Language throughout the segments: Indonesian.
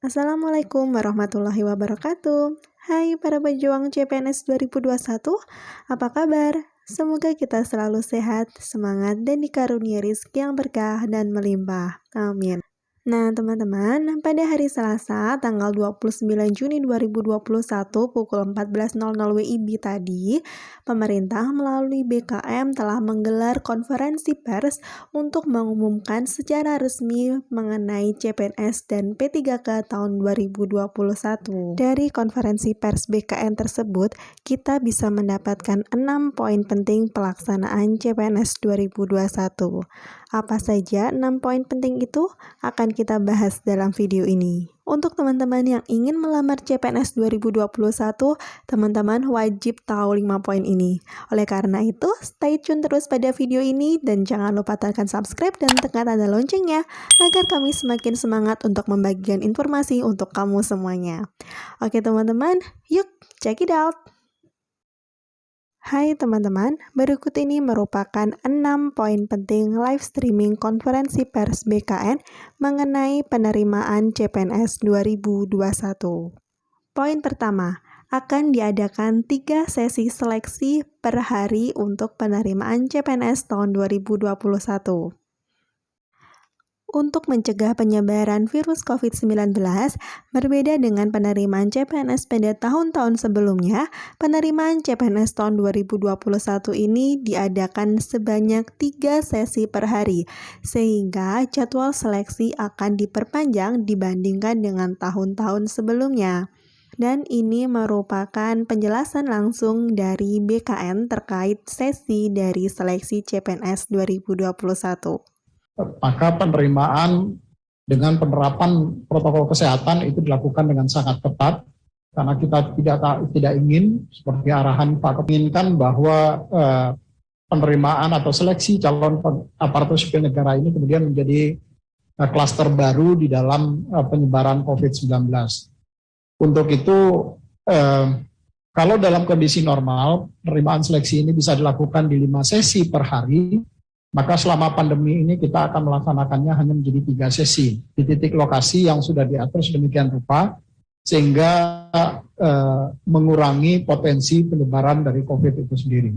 Assalamualaikum warahmatullahi wabarakatuh. Hai para pejuang CPNS 2021, apa kabar? Semoga kita selalu sehat, semangat, dan dikaruniai rezeki yang berkah dan melimpah. Amin. Nah, teman-teman, pada hari Selasa, tanggal 29 Juni 2021 pukul 14.00 WIB tadi, pemerintah melalui BKM telah menggelar konferensi pers untuk mengumumkan secara resmi mengenai CPNS dan P3K tahun 2021. Dari konferensi pers BKM tersebut, kita bisa mendapatkan 6 poin penting pelaksanaan CPNS 2021. Apa saja 6 poin penting itu? Akan kita bahas dalam video ini. Untuk teman-teman yang ingin melamar CPNS 2021, teman-teman wajib tahu 5 poin ini. Oleh karena itu, stay tune terus pada video ini dan jangan lupa tekan subscribe dan tekan tanda loncengnya agar kami semakin semangat untuk membagikan informasi untuk kamu semuanya. Oke teman-teman, yuk check it out! Hai teman-teman, berikut ini merupakan 6 poin penting live streaming konferensi pers BKN mengenai penerimaan CPNS 2021. Poin pertama, akan diadakan 3 sesi seleksi per hari untuk penerimaan CPNS tahun 2021. Untuk mencegah penyebaran virus COVID-19, berbeda dengan penerimaan CPNS pada tahun-tahun sebelumnya, penerimaan CPNS tahun 2021 ini diadakan sebanyak 3 sesi per hari, sehingga jadwal seleksi akan diperpanjang dibandingkan dengan tahun-tahun sebelumnya. Dan ini merupakan penjelasan langsung dari BKN terkait sesi dari seleksi CPNS 2021. Maka penerimaan dengan penerapan protokol kesehatan itu dilakukan dengan sangat ketat karena kita tidak ingin seperti arahan Pak inginkan bahwa penerimaan atau seleksi calon aparatur sipil negara ini kemudian menjadi klaster baru di dalam penyebaran COVID-19. Untuk itu kalau dalam kondisi normal penerimaan seleksi ini bisa dilakukan di 5 sesi per hari, maka selama pandemi ini kita akan melaksanakannya hanya menjadi 3 sesi di titik lokasi yang sudah diatur sedemikian rupa sehingga mengurangi potensi penyebaran dari COVID itu sendiri.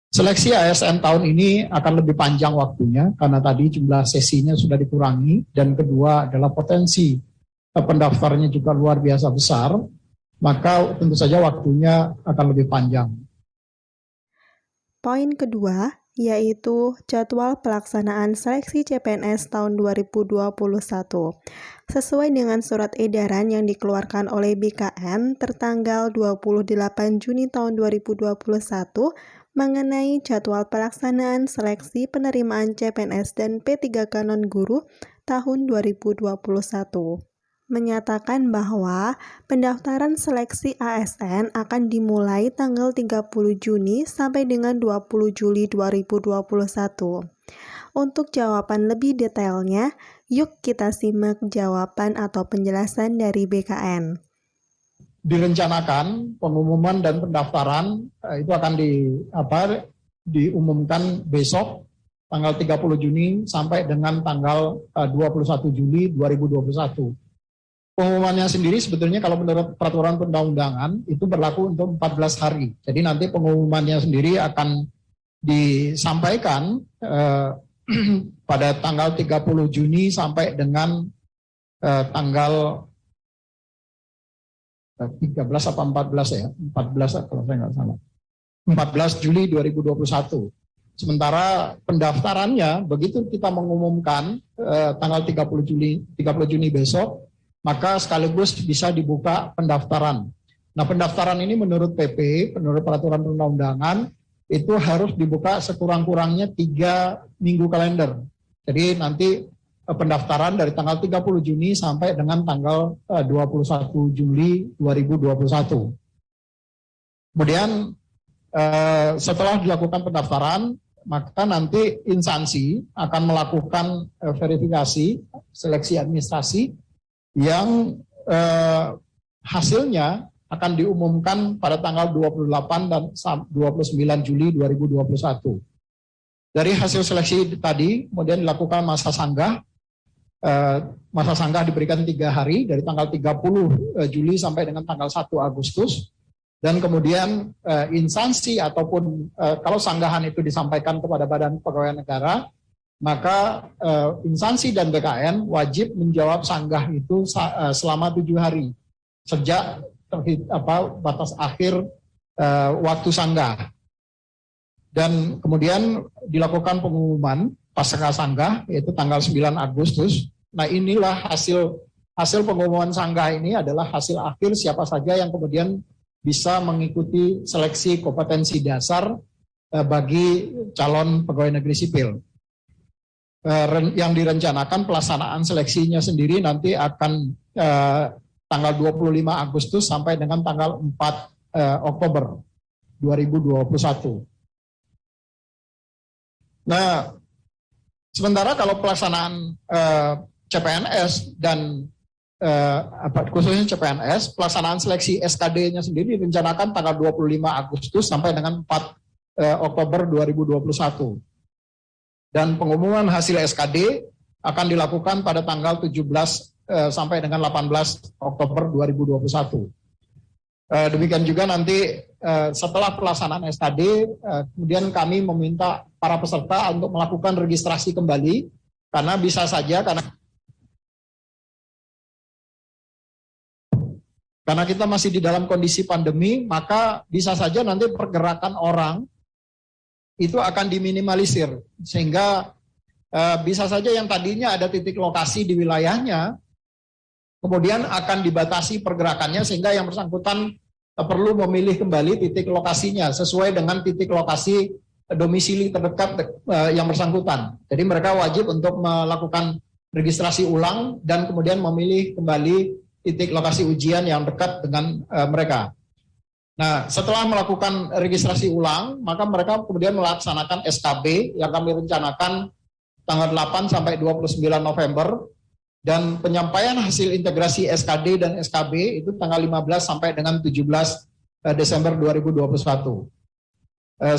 Seleksi ASN tahun ini akan lebih panjang waktunya karena tadi jumlah sesinya sudah dikurangi dan kedua adalah potensi pendaftarnya juga luar biasa besar, maka tentu saja waktunya akan lebih panjang. Poin kedua, yaitu jadwal pelaksanaan seleksi CPNS tahun 2021. Sesuai dengan surat edaran yang dikeluarkan oleh BKN tertanggal 28 Juni tahun 2021 mengenai jadwal pelaksanaan seleksi penerimaan CPNS dan P3K non-guru tahun 2021. Menyatakan bahwa pendaftaran seleksi ASN akan dimulai tanggal 30 Juni sampai dengan 20 Juli 2021. Untuk jawaban lebih detailnya, yuk kita simak jawaban atau penjelasan dari BKN. Direncanakan pengumuman dan pendaftaran itu akan diumumkan besok tanggal 30 Juni sampai dengan tanggal 21 Juli 2021. Pengumumannya sendiri sebetulnya kalau menurut peraturan perundang-undangan itu berlaku untuk 14 hari. Jadi nanti pengumumannya sendiri akan disampaikan pada tanggal 30 Juni sampai dengan tanggal 13 atau 14 ya, 14 kalau saya nggak salah. 14 Juli 2021. Sementara pendaftarannya begitu kita mengumumkan tanggal 30 Juni besok, maka sekaligus bisa dibuka pendaftaran. Nah, pendaftaran ini menurut PP, menurut peraturan perundang-undangan, itu harus dibuka sekurang-kurangnya 3 minggu kalender. Jadi nanti pendaftaran dari tanggal 30 Juni sampai dengan tanggal 21 Juli 2021. Kemudian setelah dilakukan pendaftaran, maka nanti instansi akan melakukan verifikasi, seleksi administrasi, yang hasilnya akan diumumkan pada tanggal 28 dan 29 Juli 2021. Dari hasil seleksi tadi, kemudian dilakukan masa sanggah, masa sanggah diberikan 3 hari dari tanggal 30 Juli sampai dengan tanggal 1 Agustus. Dan kemudian instansi ataupun kalau sanggahan itu disampaikan kepada Badan Kepegawaian Negara, maka instansi dan BKN wajib menjawab sanggah itu selama 7 hari sejak batas akhir waktu sanggah. Dan kemudian dilakukan pengumuman pasca sanggah yaitu tanggal 9 Agustus. Nah, inilah hasil pengumuman sanggah ini adalah hasil akhir siapa saja yang kemudian bisa mengikuti seleksi kompetensi dasar bagi calon pegawai negeri sipil. Yang direncanakan pelaksanaan seleksinya sendiri nanti akan tanggal 25 Agustus sampai dengan tanggal 4 Oktober 2021. Nah, sementara kalau pelaksanaan CPNS dan khususnya CPNS, pelaksanaan seleksi SKD-nya sendiri direncanakan tanggal 25 Agustus sampai dengan 4 Oktober 2021. Dan pengumuman hasil SKD akan dilakukan pada tanggal 17 sampai dengan 18 Oktober 2021. Demikian juga nanti setelah pelaksanaan SKD, kemudian kami meminta para peserta untuk melakukan registrasi kembali, karena bisa saja karena kita masih di dalam kondisi pandemi, maka bisa saja nanti pergerakan orang itu akan diminimalisir. Sehingga bisa saja yang tadinya ada titik lokasi di wilayahnya, kemudian akan dibatasi pergerakannya sehingga yang bersangkutan perlu memilih kembali titik lokasinya sesuai dengan titik lokasi domisili terdekat yang bersangkutan. Jadi mereka wajib untuk melakukan registrasi ulang dan kemudian memilih kembali titik lokasi ujian yang dekat dengan mereka. Nah, setelah melakukan registrasi ulang, maka mereka kemudian melaksanakan SKB yang kami rencanakan tanggal 8 sampai 29 November, dan penyampaian hasil integrasi SKD dan SKB itu tanggal 15 sampai dengan 17 Desember 2021.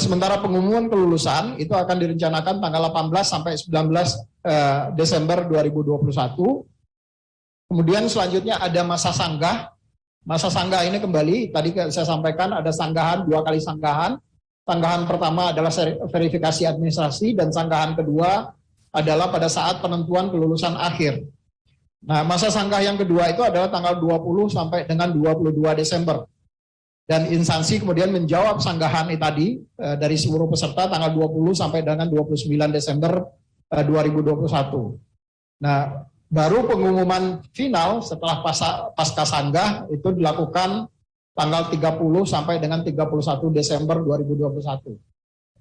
Sementara pengumuman kelulusan itu akan direncanakan tanggal 18 sampai 19 Desember 2021. Kemudian selanjutnya ada masa sanggah. Masa sanggah ini kembali, tadi saya sampaikan ada sanggahan, 2 kali sanggahan. Sanggahan pertama adalah verifikasi administrasi dan sanggahan kedua adalah pada saat penentuan kelulusan akhir. Nah, masa sanggah yang kedua itu adalah tanggal 20 sampai dengan 22 Desember. Dan instansi kemudian menjawab sanggahan ini tadi dari seluruh peserta tanggal 20 sampai dengan 29 Desember 2021. Nah, baru pengumuman final setelah pasca sanggah itu dilakukan tanggal 30 sampai dengan 31 Desember 2021.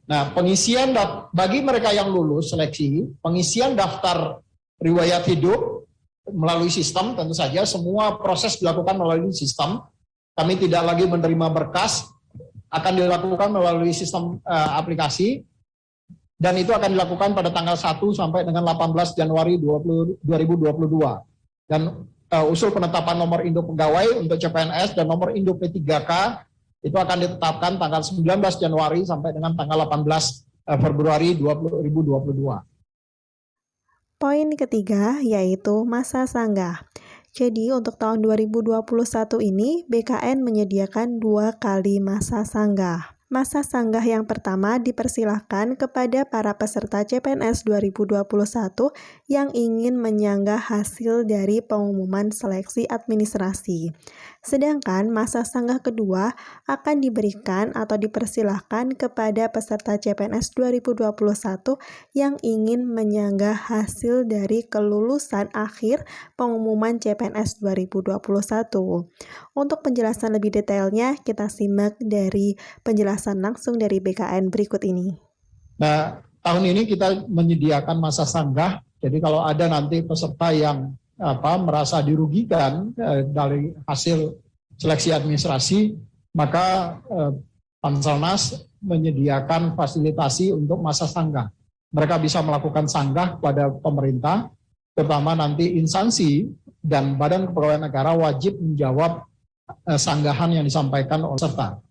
Nah, pengisian bagi mereka yang lulus seleksi, pengisian daftar riwayat hidup melalui sistem, tentu saja semua proses dilakukan melalui sistem. Kami tidak lagi menerima berkas, akan dilakukan melalui sistem aplikasi. Dan itu akan dilakukan pada tanggal 1 sampai dengan 18 Januari 2022. Dan usul penetapan nomor induk pegawai untuk CPNS dan nomor induk P3K itu akan ditetapkan tanggal 19 Januari sampai dengan tanggal 18 Februari 2022. Poin ketiga yaitu masa sanggah. Jadi untuk tahun 2021 ini BKN menyediakan 2 kali masa sanggah. Masa sanggah yang pertama dipersilahkan kepada para peserta CPNS 2021 yang ingin menyanggah hasil dari pengumuman seleksi administrasi. Sedangkan masa sanggah kedua akan diberikan atau dipersilahkan kepada peserta CPNS 2021 yang ingin menyanggah hasil dari kelulusan akhir pengumuman CPNS 2021. Untuk penjelasan lebih detailnya, kita simak dari penjelasan langsung dari BKN berikut ini. Nah, tahun ini kita menyediakan masa sanggah. Jadi kalau ada nanti peserta yang merasa dirugikan dari hasil seleksi administrasi, maka Panselnas menyediakan fasilitasi untuk masa sanggah. Mereka bisa melakukan sanggah pada pemerintah, terutama nanti instansi dan Badan Kepegawaian Negara wajib menjawab sanggahan yang disampaikan oleh peserta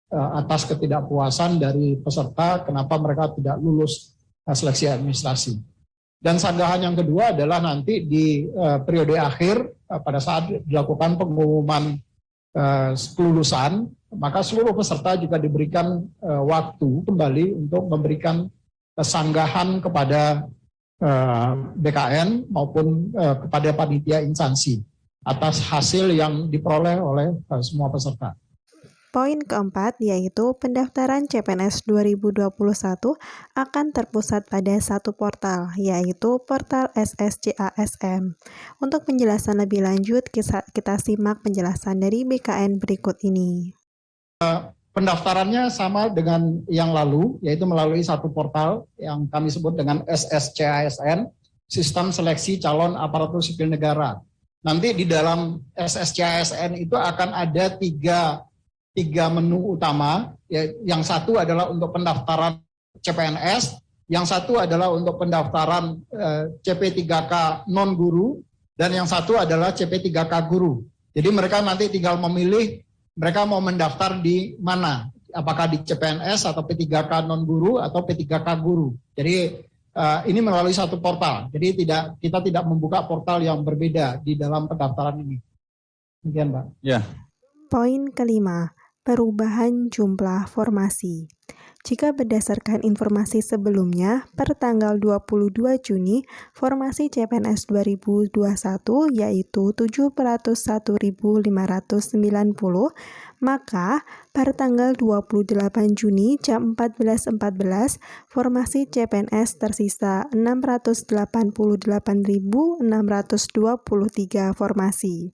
atas ketidakpuasan dari peserta kenapa mereka tidak lulus seleksi administrasi. Dan sanggahan yang kedua adalah nanti di periode akhir pada saat dilakukan pengumuman kelulusan, maka seluruh peserta juga diberikan waktu kembali untuk memberikan sanggahan kepada BKN maupun kepada panitia instansi atas hasil yang diperoleh oleh semua peserta. Poin keempat yaitu pendaftaran CPNS 2021 akan terpusat pada satu portal, yaitu portal SSCASN. Untuk penjelasan lebih lanjut, kita simak penjelasan dari BKN berikut ini. Pendaftarannya sama dengan yang lalu, yaitu melalui satu portal yang kami sebut dengan SSCASN, Sistem Seleksi Calon Aparatur Sipil Negara. Nanti di dalam SSCASN itu akan ada tiga menu utama. Yang satu adalah untuk pendaftaran CPNS, yang satu adalah untuk pendaftaran CP3K non-guru, dan yang satu adalah CP3K guru. Jadi mereka nanti tinggal memilih mereka mau mendaftar di mana, apakah di CPNS atau P3K non-guru atau P3K guru. Jadi ini melalui satu portal, jadi kita tidak membuka portal yang berbeda di dalam pendaftaran ini. Demikian, Pak. Ya. Poin kelima, perubahan jumlah formasi. Jika berdasarkan informasi sebelumnya, per tanggal 22 Juni, formasi CPNS 2021 yaitu 701.590, maka per tanggal 28 Juni jam 14.14, formasi CPNS tersisa 688.623 formasi.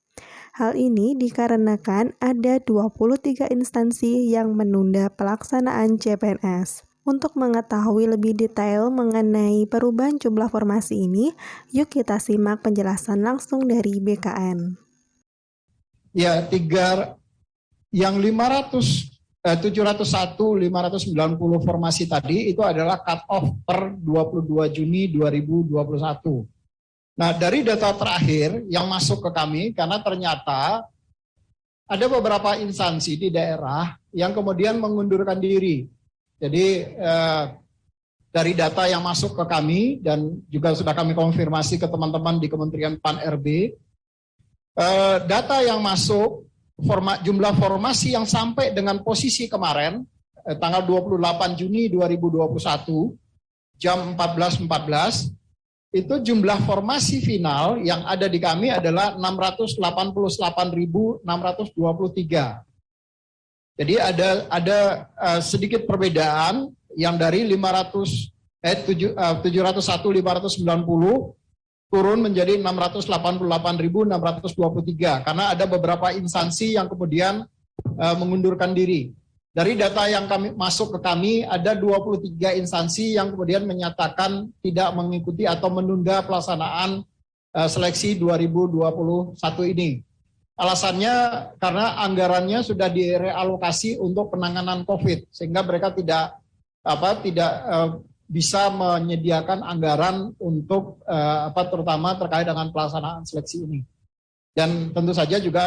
Hal ini dikarenakan ada 23 instansi yang menunda pelaksanaan CPNS. Untuk mengetahui lebih detail mengenai perubahan jumlah formasi ini, yuk kita simak penjelasan langsung dari BKN. Ya, yang 701.590 formasi tadi itu adalah cut off per 22 Juni 2021. Nah, dari data terakhir yang masuk ke kami, karena ternyata ada beberapa instansi di daerah yang kemudian mengundurkan diri. Jadi dari data yang masuk ke kami dan juga sudah kami konfirmasi ke teman-teman di Kementerian PAN-RB, data yang masuk, jumlah formasi yang sampai dengan posisi kemarin, tanggal 28 Juni 2021, jam 14.14, itu jumlah formasi final yang ada di kami adalah 688.623. Jadi ada sedikit perbedaan yang dari 701.590 turun menjadi 688.623 karena ada beberapa instansi yang kemudian mengundurkan diri. Dari data yang masuk ke kami, ada 23 instansi yang kemudian menyatakan tidak mengikuti atau menunda pelaksanaan seleksi 2021 ini. Alasannya karena anggarannya sudah direalokasi untuk penanganan COVID, sehingga mereka tidak bisa menyediakan anggaran untuk terutama terkait dengan pelaksanaan seleksi ini. Dan tentu saja juga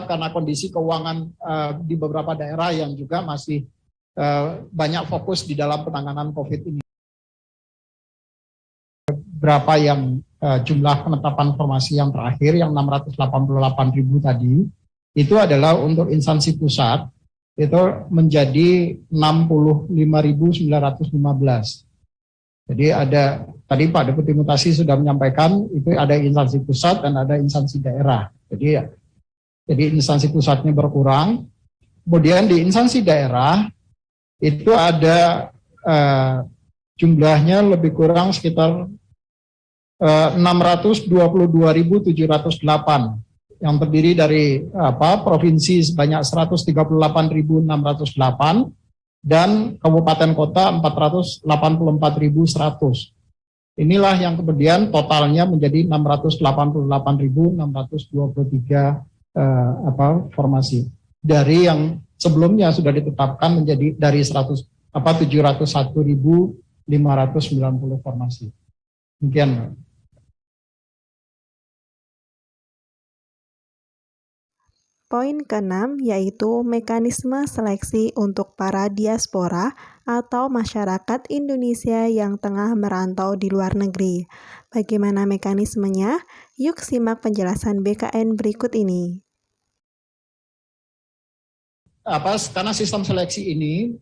karena kondisi keuangan di beberapa daerah yang juga masih banyak fokus di dalam penanganan COVID ini. Berapa yang jumlah penetapan formasi yang terakhir yang 688.000 tadi itu adalah untuk instansi pusat itu menjadi 65.915. Jadi ada tadi Pak Deputi Mutasi sudah menyampaikan itu ada instansi pusat dan ada instansi daerah. Jadi instansi pusatnya berkurang. Kemudian di instansi daerah itu ada jumlahnya lebih kurang sekitar 622.708 yang terdiri dari provinsi sebanyak 138.608 dan kabupaten kota 484.100. Inilah yang kemudian totalnya menjadi 688.623 formasi. Dari yang sebelumnya sudah ditetapkan menjadi dari 701.590 formasi. Demikian. Poin ke-6 yaitu mekanisme seleksi untuk para diaspora atau masyarakat Indonesia yang tengah merantau di luar negeri. Bagaimana mekanismenya? Yuk simak penjelasan BKN berikut ini. Karena sistem seleksi ini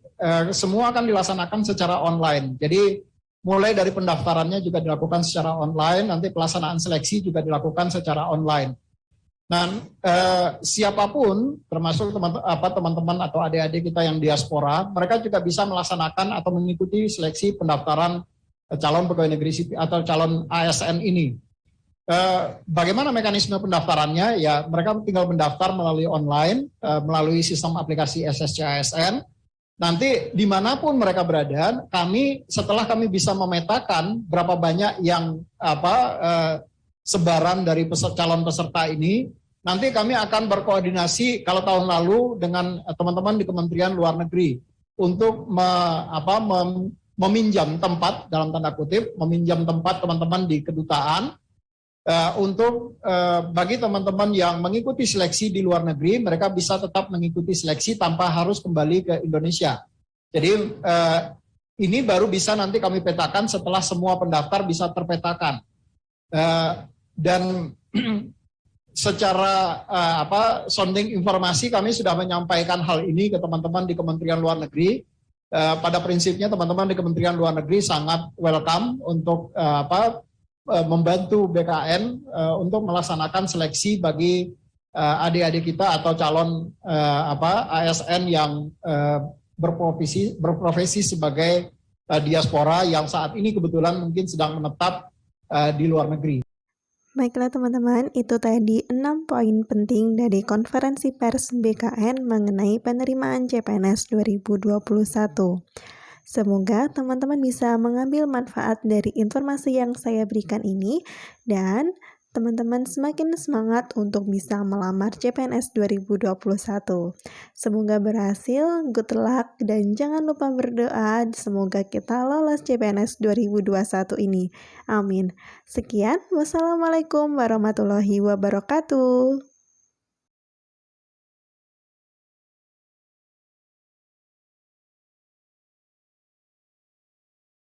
semua akan dilaksanakan secara online. Jadi mulai dari pendaftarannya juga dilakukan secara online, nanti pelaksanaan seleksi juga dilakukan secara online. Nah, siapapun, termasuk teman-teman atau adik-adik kita yang diaspora, mereka juga bisa melaksanakan atau mengikuti seleksi pendaftaran calon pegawai negeri sipil atau calon ASN ini. Bagaimana mekanisme pendaftarannya? Ya, mereka tinggal mendaftar melalui online, melalui sistem aplikasi SSC ASN. Nanti dimanapun mereka berada, setelah kami bisa memetakan berapa banyak yang sebaran dari calon peserta ini, nanti kami akan berkoordinasi kalau tahun lalu dengan teman-teman di Kementerian Luar Negeri untuk meminjam tempat, dalam tanda kutip, meminjam tempat teman-teman di kedutaan untuk bagi teman-teman yang mengikuti seleksi di luar negeri, mereka bisa tetap mengikuti seleksi tanpa harus kembali ke Indonesia. Jadi ini baru bisa nanti kami petakan setelah semua pendaftar bisa terpetakan. Dan secara sounding informasi kami sudah menyampaikan hal ini ke teman-teman di Kementerian Luar Negeri. Pada prinsipnya teman-teman di Kementerian Luar Negeri sangat welcome untuk membantu BKN untuk melaksanakan seleksi bagi adik-adik kita atau calon ASN yang berprofesi sebagai diaspora yang saat ini kebetulan mungkin sedang menetap di luar negeri. Baiklah teman-teman, itu tadi 6 poin penting dari konferensi pers BKN mengenai penerimaan CPNS 2021. Semoga teman-teman bisa mengambil manfaat dari informasi yang saya berikan ini dan teman-teman semakin semangat untuk bisa melamar CPNS 2021. Semoga berhasil, good luck, dan jangan lupa berdoa semoga kita lolos CPNS 2021 ini. Amin. Sekian, wassalamualaikum warahmatullahi wabarakatuh.